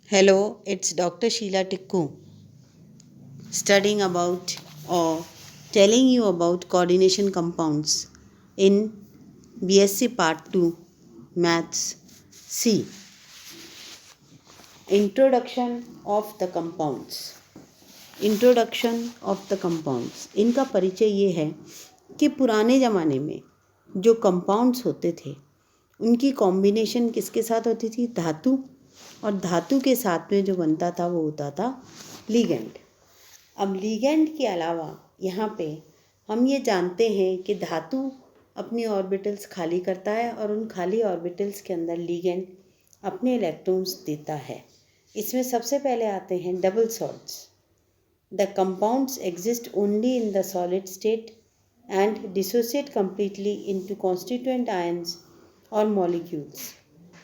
Hello, it's Dr. Sheila Tikku studying about or telling you about coordination compounds in BSc Part 2 Maths C. Introduction of the compounds. Introduction of the compounds. इनका परिचय ये है कि पुराने ज़माने में जो कंपाउंड्स होते थे उनकी कॉम्बिनेशन किसके साथ होती थी? धातु, और धातु के साथ में जो बनता था वो होता था लिगेंड। अब लिगेंड के अलावा यहाँ पे हम ये जानते हैं कि धातु अपनी ऑर्बिटल्स खाली करता है और उन खाली ऑर्बिटल्स के अंदर लिगेंड अपने इलेक्ट्रॉन्स देता है। इसमें सबसे पहले आते हैं double salts. The compounds exist only in the solid state and dissociate completely into constituent ions or molecules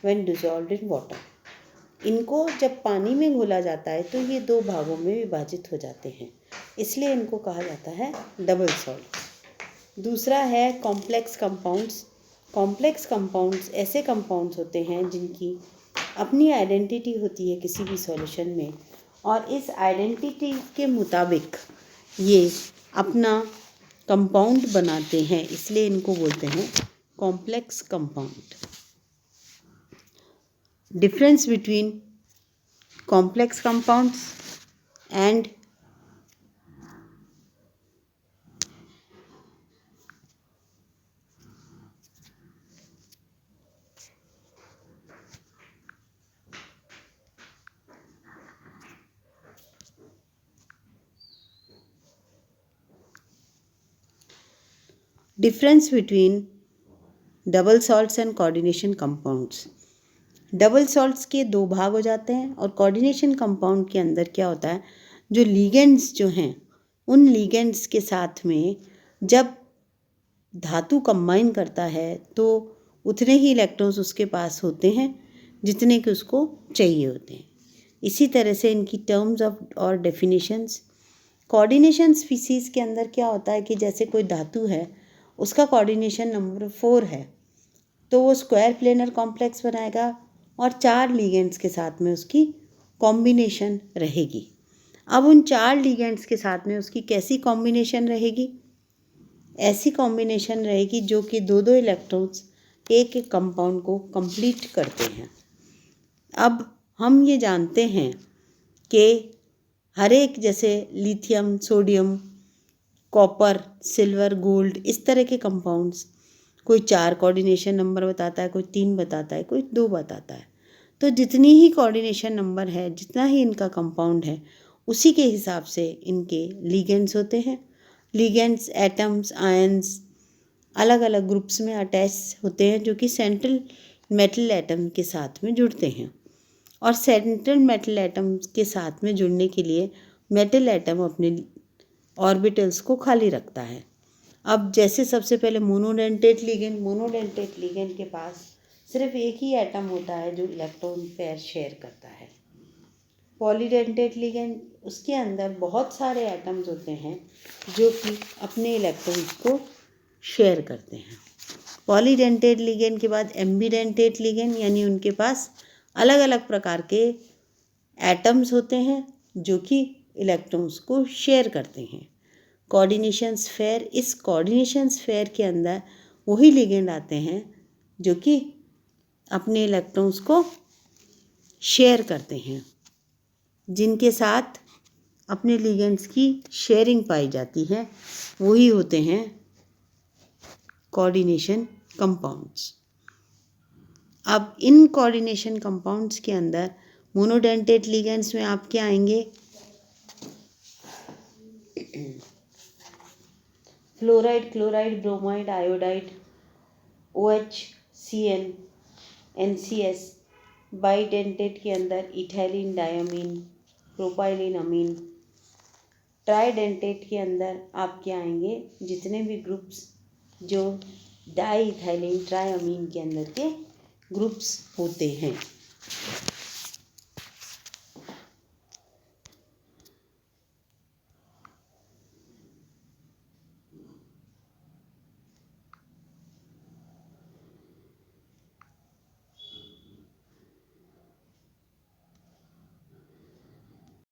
when dissolved in water. इनको जब पानी में घोला जाता है तो ये दो भागों में विभाजित हो जाते हैं, इसलिए इनको कहा जाता है डबल सॉल्ट। दूसरा है कॉम्प्लेक्स कंपाउंड्स। कॉम्प्लेक्स कंपाउंड्स ऐसे कंपाउंड्स होते हैं जिनकी अपनी आइडेंटिटी होती है किसी भी सॉल्यूशन में, और इस आइडेंटिटी के मुताबिक ये अपना कंपाउंड बनाते हैं, इसलिए इनको बोलते हैं complex compound. Difference between complex compounds and difference between double salts and coordination compounds. Double salts के दो भाग हो जाते हैं और कोऑर्डिनेशन कंपाउंड के अंदर क्या होता है, जो लिगेंड्स जो हैं उन लिगेंड्स के साथ में जब धातु कंबाइन करता है तो उतने ही इलेक्ट्रॉन्स उसके पास होते हैं जितने कि उसको चाहिए होते हैं। इसी तरह से इनकी टर्म्स ऑफ और डेफिनेशंस। कोऑर्डिनेशन स्पीसीज़ के अंदर क्या होता है कि जैसे कोई धातु है, उसका कोऑर्डिनेशन नंबर 4 है, तो वो स्क्वायर प्लेनर कॉम्प्लेक्स बनाएगा और 4 लिगेंड्स के साथ में उसकी कॉम्बिनेशन रहेगी। अब उन 4 लिगेंड्स के साथ में उसकी कैसी कॉम्बिनेशन रहेगी? ऐसी कॉम्बिनेशन रहेगी जो कि दो दो इलेक्ट्रॉन्स एक एक कंपाउंड को कंप्लीट करते हैं। अब हम ये जानते हैं कि हर एक, जैसे lithium, sodium, copper, silver, gold, इस तरह के कंपाउंड्स, कोई 4 कोऑर्डिनेशन नंबर बताता है, कोई 3 बताता है, कोई 2 बताता है। तो जितनी ही कोऑर्डिनेशन नंबर है, जितना ही इनका कंपाउंड है, उसी के हिसाब से इनके लिगेंड्स होते हैं। लिगेंड्स एटम्स, आयंस अलग अलग ग्रुप्स में अटैच होते हैं जो कि सेंट्रल मेटल एटम के साथ में जुड़ते हैं, और सेंट्रल मेटल एटम के साथ में जुड़ने के लिए मेटल एटम अपने ऑर्बिटल्स को खाली रखता है। अब जैसे सबसे पहले मोनोडेंटेट लिगेंड के पास सिर्फ एक ही एटम होता है जो इलेक्ट्रॉन पेयर शेयर करता है। पॉलीडेंटेट लिगेंड, उसके अंदर बहुत सारे एटम्स होते हैं जो कि अपने इलेक्ट्रॉन्स को शेयर करते हैं। पॉलीडेंटेट लिगेंड के बाद एम्बीडेंटेट लिगेंड, यानी उनके पास अलग अलग प्रकार के एटम्स होते हैं जो कि इलेक्ट्रॉन्स को शेयर करते हैं। कोऑर्डिनेशन स्फीयर, इस कोऑर्डिनेशन स्फीयर के अंदर वही लिगेंड आते हैं जो कि अपने इलेक्ट्रॉन्स को शेयर करते हैं, जिनके साथ अपने लिगेंड्स की शेयरिंग पाई जाती है, वही होते हैं कोऑर्डिनेशन कंपाउंड्स। अब इन कोऑर्डिनेशन कंपाउंड्स के अंदर मोनोडेंटेट लिगेंड्स में आप क्या आएंगे? Fluoride, chloride, bromide, iodide, OH, Cl, NCS। Bidentate के अंदर इथाइलिन, डायमीन, प्रोपाइलिन, अमीन। ट्राइडेंटेट के अंदर आप क्या आएंगे? जितने भी ग्रुप्स जो डाई इथाइलिन, ट्राइअमीन के अंदर के ग्रुप्स होते हैं।